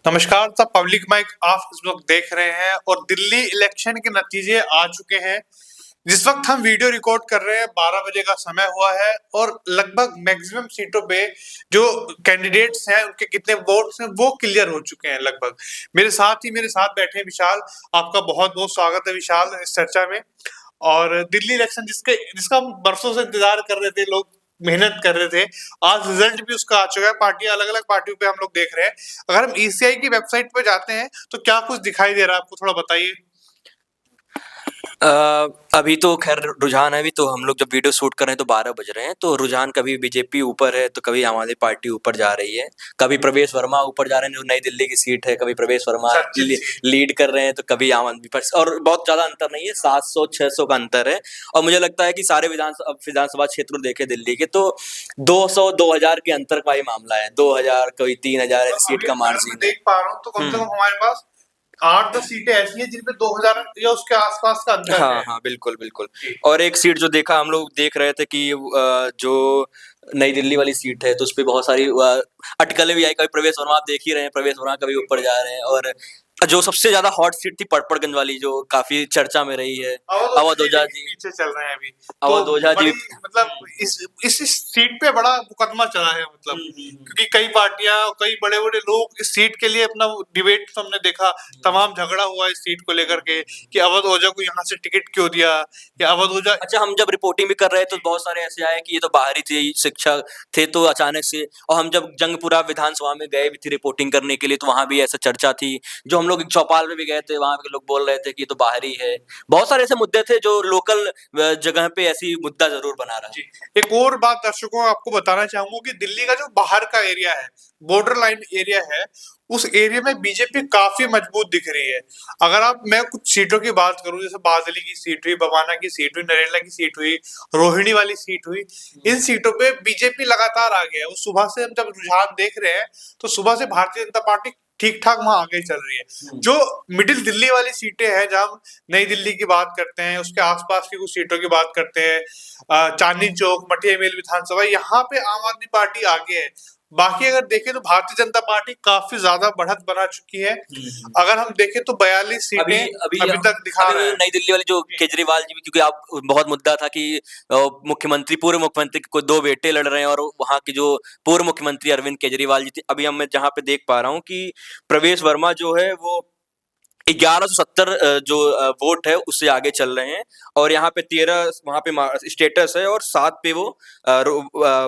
नमस्कार। सब public mic आप इस वक्त देख रहे हैं और दिल्ली इलेक्शन के नतीजे आ चुके हैं। जिस वक्त हम वीडियो रिकॉर्ड कर रहे हैं 12 बजे का समय हुआ है और लगभग मैक्सिमम सीटों पे जो कैंडिडेट्स हैं उनके कितने वोट्स हैं वो क्लियर हो चुके हैं लगभग। मेरे साथ बैठे हैं विशाल। आपका बहुत बहुत स्वागत है विशाल इस चर्चा में। और दिल्ली इलेक्शन जिसका हम बरसों से इंतजार कर रहे थे, लोग मेहनत कर रहे थे, आज रिजल्ट भी उसका आ चुका है। पार्टियां अलग अलग पार्टियों पे हम लोग देख रहे हैं। अगर हम ईसीआई की वेबसाइट पे जाते हैं तो क्या कुछ दिखाई दे रहा है आपको, थोड़ा बताइए। अ, अभी तो खैर रुझान है। अभी तो हम लोग जब वीडियो शूट कर रहे हैं तो 12 बज रहे हैं, तो रुझान कभी बीजेपी ऊपर है तो कभी आम आदमी पार्टी ऊपर जा रही है, कभी प्रवेश वर्मा ऊपर जा रहे हैं जो नई दिल्ली की सीट है, कभी प्रवेश वर्मा लीड कर रहे हैं तो कभी आम आदमी पर। और बहुत ज्यादा अंतर नहीं है, 700-600 का अंतर है। और मुझे लगता है कि सारे विधानसभा क्षेत्र देखे दिल्ली के तो 200-2000 के अंतर का ही मामला है। 2000 कोई 3000 सीट का मार्जिन है। देख पा रहा हूँ तो कम से कम हमारे पास 8-10 सीटें ऐसी हैं जिनपे 2000 या उसके आसपास का अंतर है। हाँ, बिल्कुल, बिल्कुल। और एक सीट जो देखा हम लोग देख रहे थे कि जो नई दिल्ली वाली सीट है तो उसपे बहुत सारी अटकलें भी आई। कभी प्रवेश वर्मा आप देख ही रहे हैं, प्रवेश वर्मा कभी ऊपर जा रहे हैं। और जो सबसे ज्यादा हॉट सीट थी पड़पड़गंज वाली जो काफी चर्चा में रही है, अवध ओझा जी पीछे चल रहे हैं अभी। अवध ओझा जी मतलब इस सीट पे बड़ा मुकदमा चला है, मतलब क्योंकि कई पार्टियां, कई बड़े बड़े लोग इस सीट के लिए अपना डिबेट हमने देखा, तमाम झगड़ा हुआ इस सीट को लेकर के कि अवध ओझा को यहाँ से टिकट क्यों दिया, या अवध ओझा। अच्छा, हम जब रिपोर्टिंग भी कर रहे थे तो बहुत सारे ऐसे आए कि ये तो बाहरी थे, शिक्षक थे, तो अचानक से। और हम जब जंगपुरा विधानसभा में गए भी थे रिपोर्टिंग करने के लिए तो वहां भी ऐसा चर्चा थी। जो हम लोग चौपाल में भी गए थे वहां के लोग बोल रहे थे कि ये तो बाहरी है। बहुत सारे ऐसे मुद्दे थे जो लोकल जगह पे ऐसी मुद्दा जरूर बना रहा है। एक और बात दर्शकों आपको बताना चाहूंगा कि दिल्ली का जो बाहर का एरिया है, बॉर्डर लाइन एरिया है, उस एरिया में बीजेपी काफी मजबूत दिख रही है। मैं कुछ सीटों की बात करूं, जैसे बादली की सीट हुई, बवाना की सीट हुई, नरेला की सीट हुई, रोहिणी वाली सीट हुई, इन सीटों पे बीजेपी लगातार आगे है। उस सुबह से हम जब रुझान देख रहे हैं तो सुबह से भारतीय जनता पार्टी ठीक ठाक वहां आगे चल रही है। जो मिडिल दिल्ली वाली सीटें हैं, जहां हम नई दिल्ली की बात करते हैं, उसके आसपास की कुछ सीटों की बात करते हैं, चांदनी चौक, मटिया मेल विधानसभा, यहाँ पे आम आदमी पार्टी आगे है। बाकी अगर देखें तो भारतीय जनता पार्टी काफी ज्यादा बढ़त बना चुकी है। अगर हम देखें तो 42 सीटें अभी तक दिखा रहे हैं। नई दिल्ली वाली जो केजरीवाल जी, क्योंकि आप बहुत मुद्दा था कि पूर्व मुख्यमंत्री को 2 बेटे लड़ रहे हैं और वहां के जो पूर्व मुख्यमंत्री अरविंद केजरीवाल जी थे। अभी मैं जहां पे देख पा रहा हूँ कि प्रवेश वर्मा जो है वो 1170 जो वोट है उससे आगे चल रहे हैं। और यहाँ पे 13 वहां पे स्टेटस है और 7 पे वो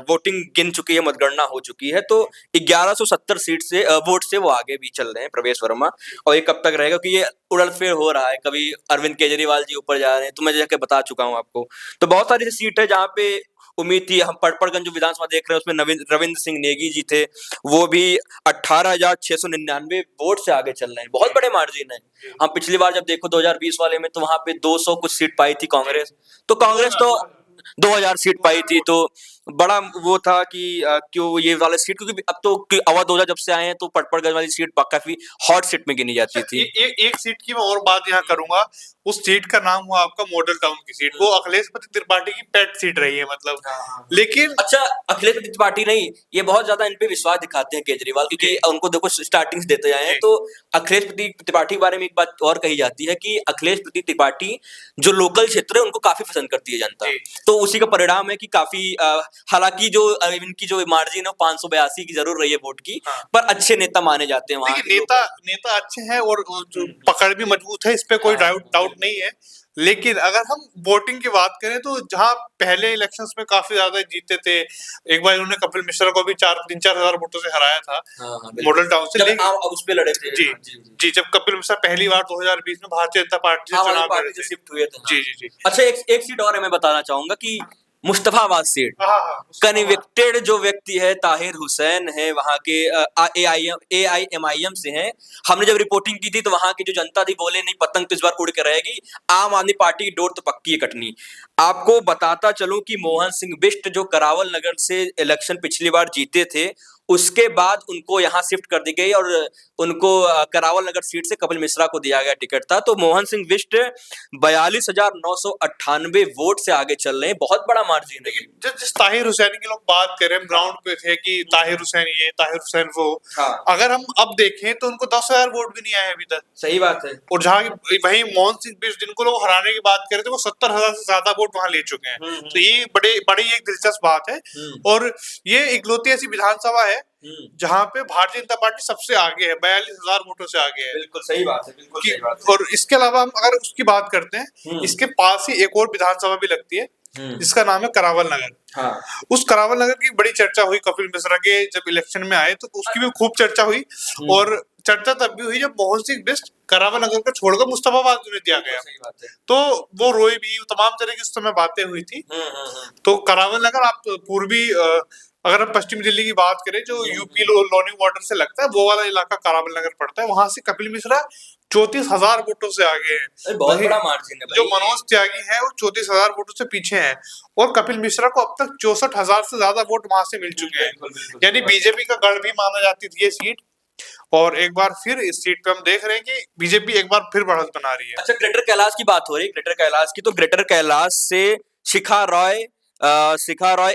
वोटिंग गिन चुकी है, मतगणना हो चुकी है। तो 1170 सीट से वोट से वो आगे भी चल रहे हैं प्रवेश वर्मा। और ये कब तक रहेगा कि ये उड़लफेर हो रहा है, कभी अरविंद केजरीवाल जी ऊपर जा रहे हैं, तो मैं जैसे बता चुका हूँ आपको। तो बहुत सारी सीट है जहाँ पे उम्मीद थी। हम पड़पड़गंज जो विधानसभा देख रहे हैं उसमें रविंद्र सिंह नेगी जी थे, वो भी 18,699 वोट से आगे चल रहे हैं, बहुत बड़े मार्जिन है। हम पिछली बार जब देखो 2020 वाले में तो वहां पे 200 कुछ सीट पाई थी कांग्रेस, तो कांग्रेस तो 2000 सीट पाई थी। तो बड़ा वो था कि क्यों ये वाला सीट, क्योंकि अब तो अवध ओझा जब से आए हैं तो पटपड़गंज वाली सीट काफी हॉट सीट में गिनी जाती थी। एक सीट की मैं और बात यहाँ करूंगा। उस सीट का नाम हुआ आपका मॉडल टाउन की सीट। वो अखिलेश त्रिपाठी की पेट सीट रही है, मतलब। लेकिन अच्छा, अखिलेश त्रिपाठी नहीं, ये बहुत ज्यादा इन पे विश्वास दिखाते हैं केजरीवाल, क्योंकि उनको देखो स्टार्टिंग से देते आए हैं। तो अखिलेश त्रिपाठी के बारे में एक बात और कही जाती है कि अखिलेश त्रिपाठी जो लोकल क्षेत्र है उनको काफी पसंद करती है जनता। तो उसी का परिणाम है कि काफी हालांकि जो इनकी जो मार्जिन है 582 की जरूर रही है वोट की, पर अच्छे नेता माने जाते हैं वहां। नेता अच्छे हैं और जो पकड़ भी मजबूत है, इस पे कोई डाउट नहीं है। लेकिन अगर हम वोटिंग की बात करें तो जहां पहले इलेक्शंस में काफी ज्यादा जीते थे, एक बार उन्होंने कपिल मिश्रा को भी 3-4 हजार वोटों से हराया था मॉडल टाउन से। उस पे लड़े थे जी, जब कपिल मिश्रा पहली बार 2020 में भारतीय जनता पार्टी से चुनाव लड़े थे, शिफ्ट हुए थे। जी। अच्छा, एक सीट और है, मैं बताना चाहूंगा कि मुस्तफाबाद सीट कन्विक्टेड जो व्यक्ति है ताहिर हुसैन है, वहां के AIMIM से हैं। हमने जब रिपोर्टिंग की थी तो वहां की जो जनता थी बोले नहीं, पतंग तो इस बार उड़ के रहेगी, आम आदमी पार्टी की डोर तो पक्की है कटनी। आपको बताता चलूं कि मोहन सिंह बिष्ट जो करावल नगर से इलेक्शन पिछली बार जीते थे, उसके बाद उनको यहाँ शिफ्ट कर दी गई और उनको करावल नगर सीट से कपिल मिश्रा को दिया गया टिकट था। तो मोहन सिंह बिष्ट 42,998 वोट से आगे चल रहे हैं, बहुत बड़ा मार्जिन है। जिस ताहिर हुसैन की लोग बात करें, हम ग्राउंड पे थे कि ताहिर हुसैन ये, ताहिर हुसैन वो, हाँ। अगर हम अब देखें तो उनको 10,000 वोट भी नहीं आए अभी तक। सही बात है। और जहाँ वही मोहन सिंह बिष्ट जिनको लोग हराने की बात कर रहे थे, वो 70,000 से ज्यादा वोट वहां ले चुके हैं। तो ये बड़ी एक दिलचस्प बात है। और ये इकलौती ऐसी विधानसभा है जहाँ पे भारतीय जनता पार्टी सबसे आगे है, 42,000 वोटों से आगे है। बिल्कुल सही बात है, बिल्कुल सही बात है। और इसके अलावा हम अगर उसकी बात करते हैं, इसके पास ही एक और विधानसभा भी लगती है जिसका नाम है करावल नगर। हाँ। उस करावल नगर की बड़ी चर्चा हुई कपिल मिश्रा के जब इलेक्शन में आए, तो उसकी भी खूब चर्चा हुई। और चर्चा तब भी हुई जब मोहन सिंह बिष्ट करावल नगर को छोड़कर मुस्तफाबाद में दिया गया। सही बात है। तो वो रोए भी, तमाम तरह की उस समय बातें हुई थी। तो करावल नगर आप पूर्वी अगर हम पश्चिमी दिल्ली की बात करें, जो यूपी लोनी बॉर्डर से लगता है, वो वाला इलाका करावल नगर पड़ता है। वहां से कपिल मिश्रा 34,000 वोटों से आगे हैं। बहुत बड़ा मार्जिन है भाई। जो मनोज त्यागी है वो 34,000 वोटों से पीछे हैं। और कपिल मिश्रा को अब तक 64,000 से ज्यादा वोट वहां से मिल चुके हैं। यानी बीजेपी का गढ़ भी माना जाती थी ये सीट। और एक बार फिर इस सीट पे हम देख रहे हैं कि बीजेपी एक बार फिर बढ़त बना रही है। अच्छा, ग्रेटर कैलाश की बात हो रही है, ग्रेटर कैलाश की। तो ग्रेटर कैलाश से शिखा रॉय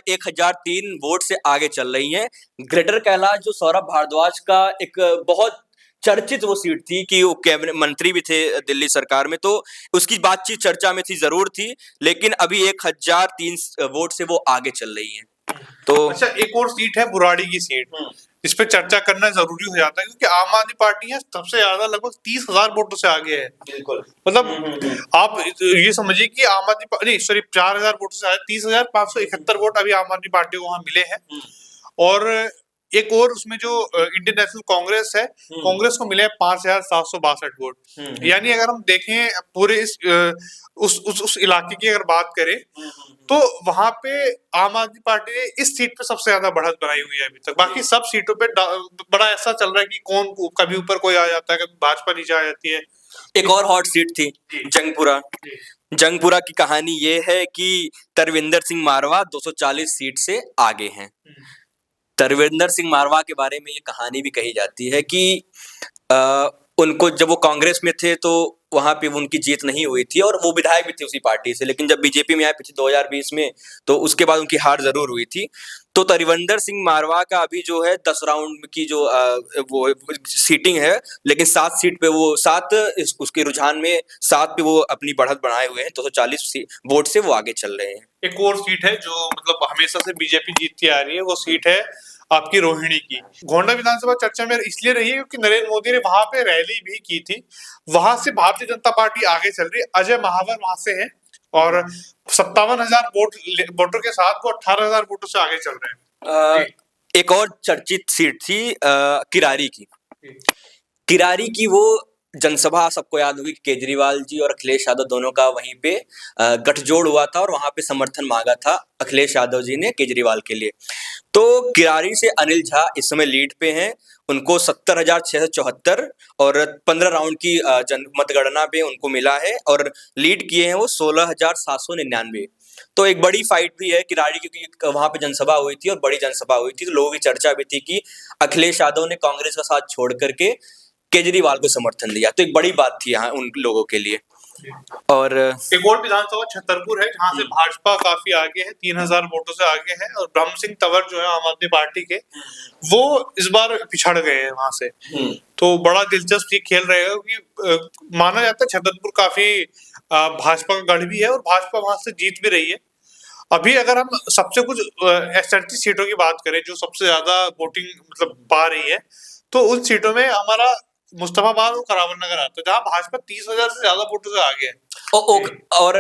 1003 वोट से आगे चल रही हैं। ग्रेटर कैलाश जो सौरभ भारद्वाज का एक बहुत चर्चित वो सीट थी कि वो कैबिनेट मंत्री भी थे दिल्ली सरकार में, तो उसकी बातचीत चर्चा में थी, जरूर थी, लेकिन अभी 1003 वोट से वो आगे चल रही हैं। तो अच्छा, एक और सीट है बुराड़ी की सीट। इस पे चर्चा करना जरूरी हो जाता है क्योंकि आम आदमी पार्टी है सबसे ज्यादा, लगभग 30,000 वोटों से आगे है। बिल्कुल। मतलब आप ये समझिए कि आम आदमी नहीं, सॉरी, 4,000 वोटों से आगे 30,571 वोट अभी आम आदमी पार्टी को वहां मिले हैं। और एक और उसमें जो इंडियन नेशनल कांग्रेस है, कांग्रेस को मिले 5,762 वोट। यानी अगर हम देखें पूरे इस उस इलाके की अगर बात करें, तो वहां पे आम आदमी पार्टी ने इस सीट पे सबसे ज्यादा बढ़त बनाई हुई है अभी तक। बाकी सब सीटों पे बड़ा ऐसा चल रहा है कि कौन कभी ऊपर कोई आ जाता है, कभी भाजपा नीचे आ जाती है। एक और हॉट सीट थी जंगपुरा। जंगपुरा की कहानी ये है कि तरविंदर सिंह मारवा 240 सीट से आगे हैं। तरविंदर सिंह मारवा के बारे में ये कहानी भी कही जाती है कि उनको जब वो कांग्रेस में थे तो वहां पे उनकी जीत नहीं हुई थी और वो विधायक भी थे उसी पार्टी से, लेकिन जब बीजेपी में आए पिछले 2020 में, तो उसके बाद उनकी हार जरूर हुई थी। तो तरविंदर सिंह मारवा का अभी जो है 10 राउंड की जो वो सीटिंग है, लेकिन 7 सीट पे वो उसके रुझान में 7 पे वो अपनी बढ़त बढ़ाए हुए हैं। 240 वोट से वो आगे चल रहे हैं। एक और सीट है जो मतलब हमेशा से बीजेपी जीतती आ रही है, वो सीट है आपकी रोहिणी की। गोंडा विधानसभा चर्चा में इसलिए रही है क्योंकि नरेंद्र मोदी ने वहां पे रैली भी की थी। वहां से भारतीय जनता पार्टी आगे चल रही है। अजय महावर वहां से है और 57,000 वोटों के साथ वो 18,000 वोटों से आगे चल रहे हैं। एक और चर्चित सीट थी किरारी की। किरारी की वो जनसभा सबको याद होगी, केजरीवाल जी और अखिलेश यादव दोनों का वहीं पे गठजोड़ हुआ था और वहां पे समर्थन मांगा था अखिलेश यादव जी ने केजरीवाल के लिए। तो किरारी से अनिल झा इस समय लीड पे हैं। उनको 70,674 और 15 राउंड की मतगणना पे उनको मिला है और लीड किए हैं वो 16,799। तो एक बड़ी फाइट भी है किरारी, क्योंकि वहां पे जनसभा हुई थी और बड़ी जनसभा हुई थी, तो लोगों की चर्चा भी थी कि अखिलेश यादव ने कांग्रेस का साथ छोड़ करके केजरीवाल को समर्थन दिया, तो एक बड़ी बात थी यहाँ उन लोगों के लिए। और एक और विधानसभा छतरपुर है जहां से भाजपा काफी आगे है, 3,000 वोटों से आगे है। और ब्रह्म सिंह तंवर जो है आम आदमी पार्टी के, वो इस बार पिछड़ गए हैं वहां से। तो बड़ा दिलचस्प ये खेल रहेगा क्योंकि माना जाता है छतरपुर काफी भाजपा का गढ़ भी है और भाजपा वहां से जीत भी रही है। अभी अगर हम सबसे कुछ चर्चित सीटों की बात करें जो सबसे ज्यादा वोटिंग मतलब पा रही है, तो उन सीटों में हमारा मुस्तफाबाद और करावल नगर आता है जहां भाजपा 30,000 से ज्यादा वोटों से आगे है। और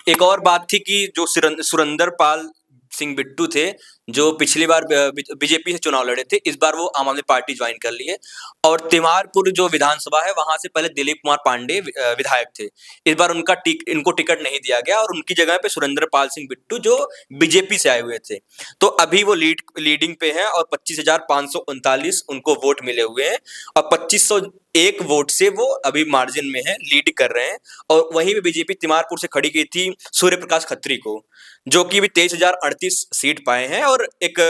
एक और बात थी कि जो सुरेंद्र पाल सिंह बिट्टू थे, जो पिछली बार बीजेपी से चुनाव लड़े थे, इस बार वो आम आदमी पार्टी ज्वाइन कर लिए। और तिमारपुर जो विधानसभा है वहां से पहले दिलीप कुमार पांडे विधायक थे, इस बार इनको टिकट नहीं दिया गया और उनकी जगह पे सुरेंद्र पाल सिंह बिट्टू जो बीजेपी से आए हुए थे, तो अभी वो लीडिंग पे हैं और 25,539 उनको वोट मिले हुए हैं और 2,501 वोट से वो अभी मार्जिन में है, लीड कर रहे हैं। और वहीं पे बीजेपी तिमारपुर से खड़ी की थी सूर्य प्रकाश खत्री को, जो कि भी 23,038 सीट पाए हैं और एक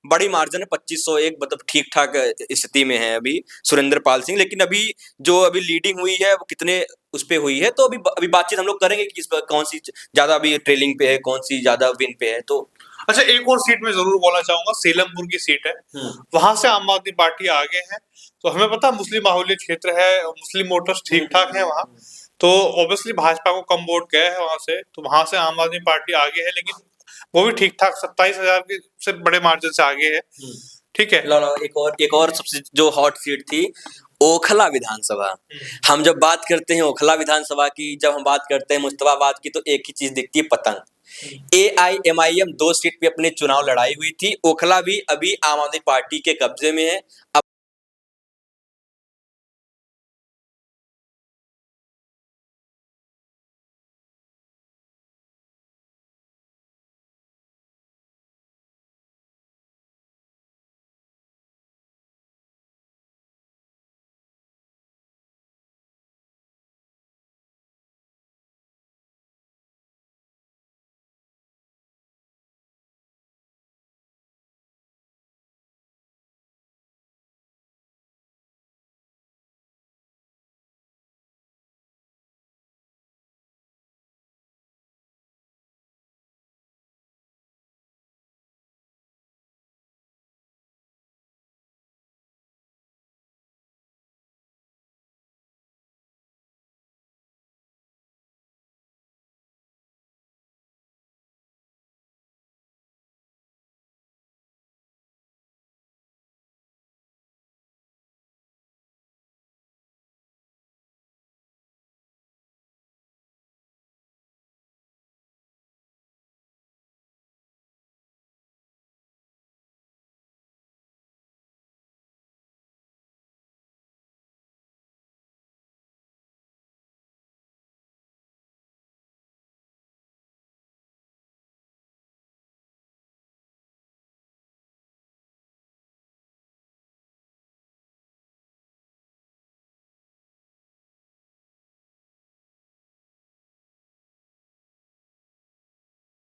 बड़ी मार्जिन है 2501, मतलब ठीक ठाक स्थिति में है अभी सुरेंद्र पाल सिंह। लेकिन अभी जो अभी लीडिंग हुई है वो कितने उस पे हुई है, तो अभी बातचीत हम लोग करेंगे कि इस पर कौन सी ज्यादा अभी ट्रेलिंग पे है, कौन सी ज्यादा विन पे है। तो अच्छा, एक और सीट में जरूर बोलना चाहूंगा, सीलमपुर की सीट है, वहां से आम आदमी पार्टी आगे है। तो हमें पता है मुस्लिम बाहुल्य क्षेत्र है, मुस्लिम वोटर्स ठीक ठाक है वहाँ, तो ऑब्वियसली भाजपा को कम वोट गए हैं वहां से, तो वहां से आम आदमी पार्टी आगे है, लेकिन वो भी ठीक ठाक 27,000 के से बड़े मार्जिन से आगे है। ठीक है। लो एक और सबसे जो हॉट सीट थी, ओखला विधानसभा। हम जब बात करते हैं ओखला विधानसभा की, जब हम बात करते हैं मुस्तफाबाद की, तो एक ही चीज दिखती है, पतंग। AIMIM 2 सीट पे अपने चुनाव लड़ाई हुई थी। ओखला भी अभी आम आदमी पार्टी के कब्जे में है। अब